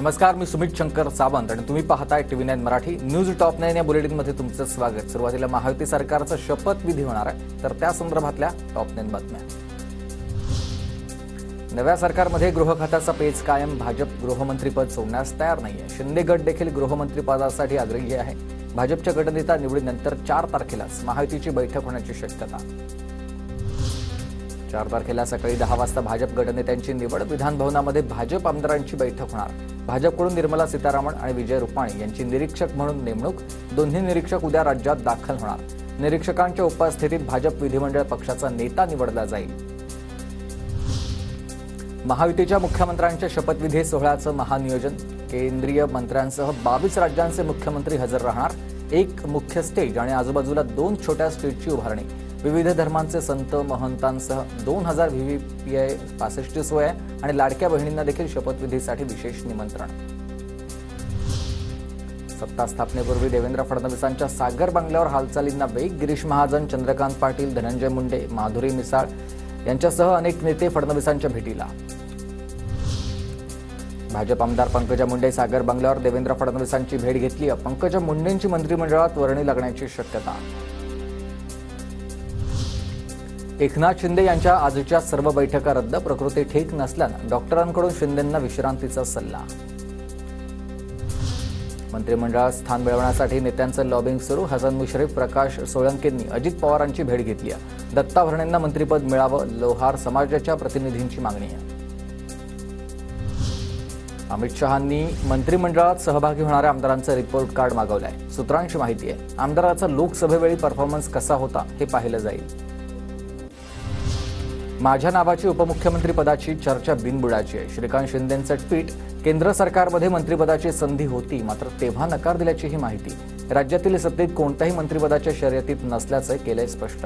नमस्कार, मी सुमित शंकर सावंत आणि तुम्ही पाहताय TV9 मराठी न्यूज टॉप 9 या बुलेटिनमध्ये तुमचं स्वागत। सुरुवातीला महायुती सरकारचा शपथविधी होणार आहे, तर त्या संदर्भातल्या टॉप 9 बातम्या। नव्या सरकारमध्ये गृह खात्याचा पेच कायम। भाजप गृहमंत्रीपद सोडण्यास तयार नाहीये। शिंदे गट देखील गृहमंत्रीपदासाठी आग्रही आहे। भाजपच्या गटनेता निवडीनंतर 4 तारखेलाच महायुतीची बैठक होण्याची शक्यता। 4 तारखेला सकाळी 10 वाजता भाजप गटनेत्यांची निवड। विधान भवनामध्ये भाजप आमदारांची बैठक होणार। भाजपकडून निर्मला सीतारामन आणि विजय रुपाणी यांची निरीक्षक म्हणून नेमणूक। दोन्ही निरीक्षक उद्या राज्यात दाखल होणार। निरीक्षकांच्या उपस्थितीत भाजप विधिमंडळ पक्षाचा नेता निवडला जाईल। महायुतीच्या मुख्यमंत्र्यांच्या शपथविधी सोहळ्याचं महानियोजन। केंद्रीय मंत्र्यांसह 22 राज्यांचे मुख्यमंत्री हजर राहणार। एक मुख्य स्टेज आणि आजूबाजूला 2 छोट्या स्टेजची उभारणी। विविध धर्मांचे संत महंतांसह 2000 VVIP पासेसची सोय आणि लाडक्या बहिणींना देखील शपथविधीसाठी विशेष निमंत्रण। सत्ता स्थापनेपूर्वी देवेंद्र फडणवीसांच्या सागर बंगल्यावर हालचालींना वेग। गिरीश महाजन, चंद्रकांत पाटील, धनंजय मुंडे, माधुरी मिसाळ यांच्यासह अनेक नेते फडणवीसांच्या भेटीला। भाजप आमदार पंकजा मुंडे सागर बंगल्यावर देवेंद्र फडणवीसांची भेट घेतली। पंकजा मुंडेंची मंत्रिमंडळात वर्णी लागण्याची शक्यता। एकनाथ शिंदे यांच्या आजच्या सर्व बैठका रद्द। प्रकृती ठीक नसल्यानं डॉक्टरांकडून शिंदेंना विश्रांतीचा सल्ला। मंत्रिमंडळात स्थान मिळवण्यासाठी नेत्यांचं लॉबिंग सुरू। हसन मुश्रीफ, प्रकाश सोळंकेंनी अजित पवारांची भेट घेतली आहे। दत्ता भरणेंना मंत्रिपद मिळावं, लोहार समाजाच्या प्रतिनिधींची मागणी आहे। अमित शहांनी मंत्रिमंडळात सहभागी होणाऱ्या आमदारांचं रिपोर्ट कार्ड मागवलंय। सूत्रांची माहिती आहे, आमदाराचा लोकसभेवेळी परफॉर्मन्स कसा होता हे पाहिलं जाईल। माझ्या नावाची उपमुख्यमंत्री पदाची चर्चा बिनबुडाची आहे। श्रीकांत शिंदेंचं ट्विट। केंद्र सरकारमध्ये मंत्रिपदाची संधी होती, मात्र तेव्हा नकार दिल्याची ही माहिती। राज्यातील सत्तेत कोणत्याही मंत्रिपदाच्या शर्यतीत नसल्याचं केलंय स्पष्ट।